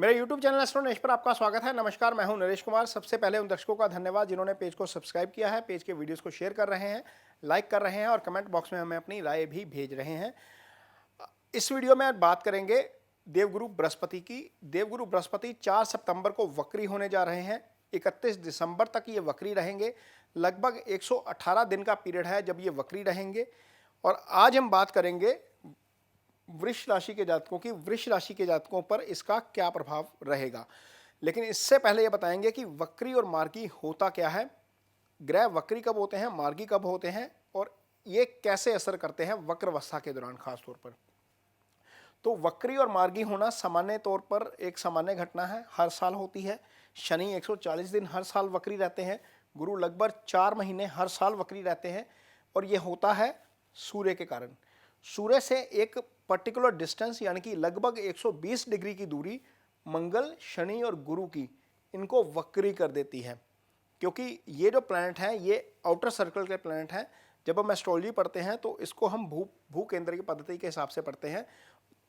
मेरे YouTube channel astro नेश पर आपका स्वागत है। नमस्कार, मैं हूं नरेश कुमार। सबसे पहले उन दर्शकों का धन्यवाद जिन्होंने पेज को सब्सक्राइब किया है, पेज के वीडियोस को शेयर कर रहे हैं, लाइक कर रहे हैं और कमेंट बॉक्स में हमें अपनी राय भी भेज रहे हैं। इस वीडियो में बात करेंगे देवगुरु बृहस्पति की। देवगुरु बृहस्पति 4 सितंबर को वक्री होने जा रहे हैं। 31 दिसंबर तक ये वक्री रहेंगे। लगभग 118 दिन का पीरियड है जब ये वक्री रहेंगे। और आज हम बात करेंगे वृष राशि के जातकों की। वृष राशि के जातकों पर इसका क्या प्रभाव रहेगा, लेकिन इससे पहले ये बताएंगे कि वक्री और मार्गी होता क्या है, ग्रह वक्री कब होते हैं, मार्गी कब होते हैं और ये कैसे असर करते हैं वक्रावस्था के दौरान खास तौर पर। तो वक्री और मार्गी होना सामान्य तौर पर एक सामान्य घटना है, हर साल होती है। शनि 140 दिन हर साल वक्री रहते हैं। गुरु लगभग 4 महीने हर साल वक्री रहते हैं और ये होता है सूर्य के कारण। सूर्य से एक पर्टिकुलर डिस्टेंस यानी कि लगभग 120 डिग्री की दूरी मंगल, शनि और गुरु की इनको वक्री कर देती है, क्योंकि ये जो प्लैनेट हैं ये आउटर सर्कल के प्लैनेट हैं। जब हम एस्ट्रोलॉजी पढ़ते हैं तो इसको हम भू केंद्र की पद्धति के हिसाब से पढ़ते हैं।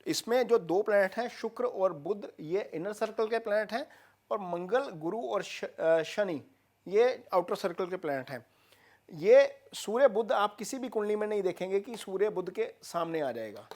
इसमें जो दो प्लैनेट हैं शुक्र और बुध, ये इनर सर्कल के प्लैनेट हैं और मंगल, गुरु और शनि ये आउटर सर्कल के प्लैनेट हैं। ये सूर्य बुध आप किसी भी कुंडली में नहीं देखेंगे कि सूर्य बुध के सामने आ जाएगा,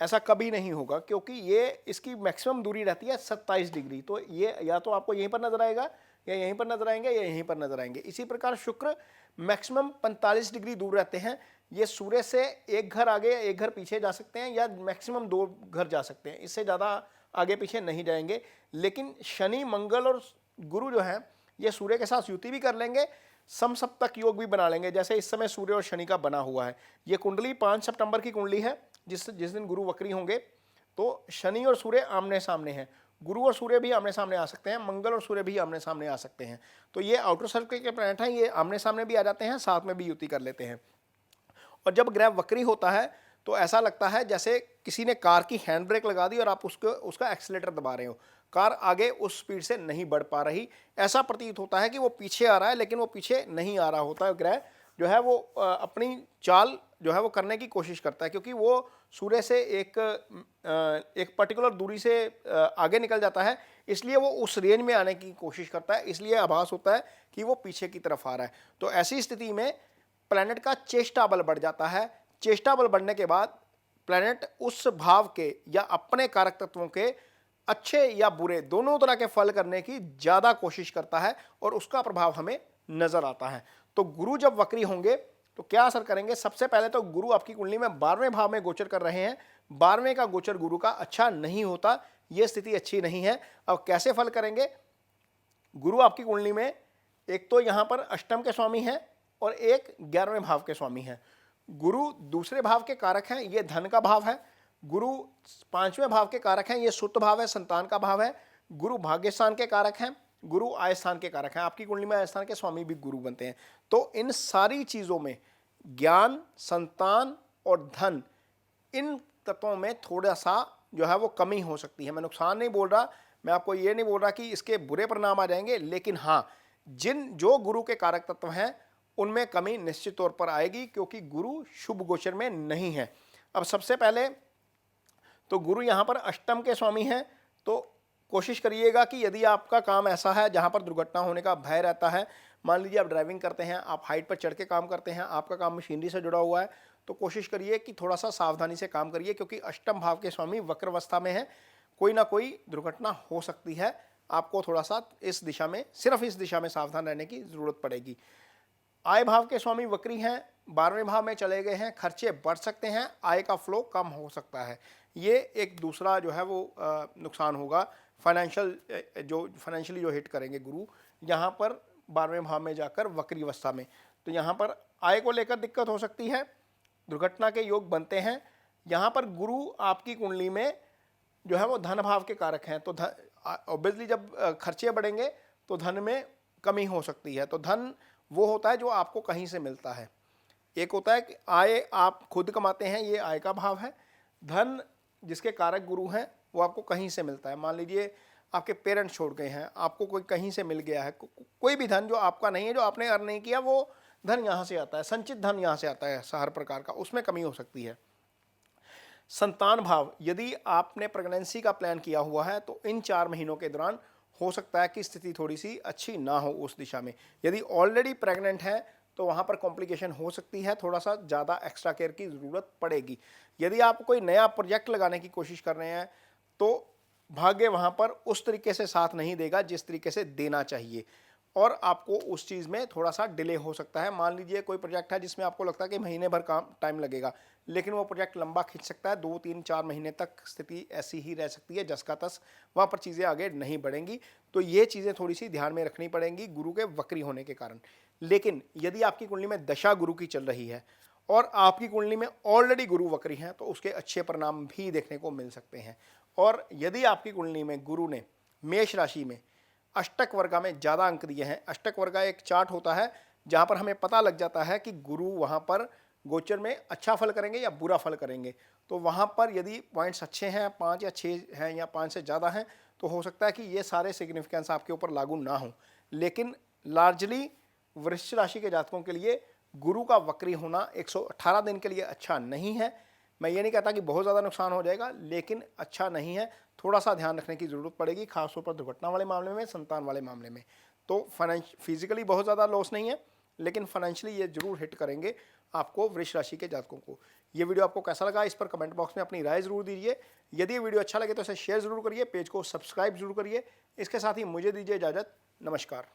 ऐसा कभी नहीं होगा, क्योंकि ये इसकी मैक्सिमम दूरी रहती है 27 डिग्री। तो ये या तो आपको यहीं पर नजर आएगा या यहीं पर नजर आएंगे या यहीं पर नजर आएंगे। इसी प्रकार शुक्र मैक्सिमम 45 डिग्री दूर रहते हैं। ये सूर्य से एक घर आगे या एक घर पीछे जा सकते हैं या मैक्सिमम 2 घर जा सकते हैं, इससे ज़्यादा आगे पीछे नहीं जाएंगे। लेकिन शनि, मंगल और गुरु जो हैं ये सूर्य के साथ युति भी कर लेंगे, समसप्तक योग भी बना लेंगे, जैसे इस समय सूर्य और शनि का बना हुआ है। ये कुंडली 5 सितंबर की कुंडली है, जिस दिन गुरु वक्री होंगे तो शनि और सूर्य आमने सामने हैं। गुरु और सूर्य भी आमने सामने आ सकते हैं, मंगल और सूर्य भी आमने सामने आ सकते हैं। तो ये आउटर सर्कल के प्लैनेट हैं, ये आमने सामने भी आ जाते हैं, साथ में भी युति कर लेते हैं। और जब ग्रह वक्री होता है तो ऐसा लगता है जैसे किसी ने कार की हैंड ब्रेक लगा दी और आप उसका एक्सीलेटर दबा रहे हो, कार आगे उस स्पीड से नहीं बढ़ पा रही। ऐसा प्रतीत होता है कि वो पीछे आ रहा है, लेकिन वो पीछे नहीं आ रहा होता है। ग्रह जो है वो अपनी चाल जो है वो करने की कोशिश करता है, क्योंकि वो सूर्य से एक पर्टिकुलर दूरी से आगे निकल जाता है, इसलिए वो उस रेंज में आने की कोशिश करता है, इसलिए आभास होता है कि वो पीछे की तरफ आ रहा है। तो ऐसी स्थिति में प्लैनेट का चेष्टा बल बढ़ जाता है। चेष्टा बल बढ़ने के बाद प्लैनेट उस भाव के या अपने कारक तत्वों के अच्छे या बुरे दोनों तरह के फल करने की ज़्यादा कोशिश करता है और उसका प्रभाव हमें नजर आता है। तो गुरु जब वक्री होंगे तो क्या असर करेंगे? सबसे पहले तो गुरु आपकी कुंडली में 12वें भाव में गोचर कर रहे हैं। 12वें का गोचर गुरु का अच्छा नहीं होता, यह स्थिति अच्छी नहीं है। अब कैसे फल करेंगे? गुरु आपकी कुंडली में एक तो यहां पर अष्टम के स्वामी हैं और एक 11वें भाव के स्वामी हैं। गुरु दूसरे भाव के कारक हैं, ये धन का भाव है। गुरु 5वें भाव के कारक हैं, ये सुत भाव है, संतान का भाव है। गुरु भाग्यस्थान के कारक हैं, गुरु आय स्थान के कारक हैं। आपकी कुंडली में आय स्थान के स्वामी भी गुरु बनते हैं। तो इन सारी चीजों में ज्ञान, संतान और धन, इन तत्वों में थोड़ा सा जो है वो कमी हो सकती है। मैं नुकसान नहीं बोल रहा, मैं आपको ये नहीं बोल रहा कि इसके बुरे परिणाम आ जाएंगे, लेकिन हाँ, जो गुरु के कारक तत्व हैं उनमें कमी निश्चित तौर पर आएगी, क्योंकि गुरु शुभ गोचर में नहीं है। अब सबसे पहले तो गुरु यहाँ पर अष्टम के स्वामी हैं, तो कोशिश करिएगा कि यदि आपका काम ऐसा है जहाँ पर दुर्घटना होने का भय रहता है, मान लीजिए आप ड्राइविंग करते हैं, आप हाइट पर चढ़ के काम करते हैं, आपका काम मशीनरी से जुड़ा हुआ है, तो कोशिश करिए कि थोड़ा सा सावधानी से काम करिए, क्योंकि अष्टम भाव के स्वामी वक्र अवस्था में है, कोई ना कोई दुर्घटना हो सकती है। आपको थोड़ा सा इस दिशा में, सिर्फ इस दिशा में सावधान रहने की जरूरत पड़ेगी। आय भाव के स्वामी वक्री हैं, 12वें भाव में चले गए हैं, खर्चे बढ़ सकते हैं, आय का फ्लो कम हो सकता है। ये एक दूसरा जो है वो नुकसान होगा, फाइनेंशियली जो हिट करेंगे गुरु यहाँ पर 12वें भाव में जाकर वक्री अवस्था में। तो यहाँ पर आय को लेकर दिक्कत हो सकती है, दुर्घटना के योग बनते हैं। यहाँ पर गुरु आपकी कुंडली में जो है वो धन भाव के कारक हैं, तो ऑब्वियसली जब खर्चे बढ़ेंगे तो धन में कमी हो सकती है। तो धन वो होता है जो आपको कहीं से मिलता है। एक होता है कि आय आप खुद कमाते हैं, ये आय का भाव है। धन जिसके कारक गुरु हैं वो आपको कहीं से मिलता है। मान लीजिए आपके पेरेंट्स छोड़ गए हैं, आपको कोई कहीं से मिल गया है, कोई भी धन जो आपका नहीं है, जो आपने अर्न नहीं किया, वो धन यहाँ से आता है, संचित धन यहाँ से आता है हर प्रकार का, उसमें कमी हो सकती है। संतान भाव, यदि आपने प्रेगनेंसी का प्लान किया हुआ है तो इन 4 महीनों के दौरान हो सकता है कि स्थिति थोड़ी सी अच्छी ना हो उस दिशा में। यदि ऑलरेडी प्रेग्नेंट है तो वहाँ पर कॉम्प्लिकेशन हो सकती है, थोड़ा सा ज़्यादा एक्स्ट्रा केयर की ज़रूरत पड़ेगी। यदि आप कोई नया प्रोजेक्ट लगाने की कोशिश कर रहे हैं तो भाग्य वहाँ पर उस तरीके से साथ नहीं देगा जिस तरीके से देना चाहिए, और आपको उस चीज़ में थोड़ा सा डिले हो सकता है। मान लीजिए कोई प्रोजेक्ट है जिसमें आपको लगता है कि महीने भर काम टाइम लगेगा, लेकिन वो प्रोजेक्ट लंबा खिंच सकता है, 2 3 4 महीने तक स्थिति ऐसी ही रह सकती है जस का तस, वहाँ पर चीज़ें आगे नहीं बढ़ेंगी। तो ये चीज़ें थोड़ी सी ध्यान में रखनी पड़ेंगी गुरु के वक्री होने के कारण। लेकिन यदि आपकी कुंडली में दशा गुरु की चल रही है और आपकी कुंडली में ऑलरेडी गुरु वक्री हैं तो उसके अच्छे परिणाम भी देखने को मिल सकते हैं। और यदि आपकी कुंडली में गुरु ने मेष राशि में अष्टक वर्गा में ज़्यादा अंक दिए हैं, अष्टक वर्गा एक चार्ट होता है जहाँ पर हमें पता लग जाता है कि गुरु वहाँ पर गोचर में अच्छा फल करेंगे या बुरा फल करेंगे। तो वहाँ पर यदि पॉइंट्स अच्छे हैं, 5 या 6 हैं या 5 से ज़्यादा हैं, तो हो सकता है कि ये सारे सिग्निफिकेंस आपके ऊपर लागू ना हो। लेकिन लार्जली वृश्चिक राशि के जातकों के लिए गुरु का वक्री होना 118 दिन के लिए अच्छा नहीं है। मैं ये नहीं कहता कि बहुत ज़्यादा नुकसान हो जाएगा, लेकिन अच्छा नहीं है। थोड़ा सा ध्यान रखने की ज़रूरत पड़ेगी, खासतौर पर दुर्घटना वाले मामले में, संतान वाले मामले में। तो फिजिकली बहुत ज़्यादा लॉस नहीं है, लेकिन फाइनेंशियली ये जरूर हिट करेंगे आपको वृश्चिक राशि के जातकों को। ये वीडियो आपको कैसा लगा इस पर कमेंट बॉक्स में अपनी राय जरूर दीजिए। यदि ये वीडियो अच्छा लगे तो इसे शेयर जरूर करिए, पेज को सब्सक्राइब जरूर करिए। इसके साथ ही मुझे दीजिए इजाज़त। नमस्कार।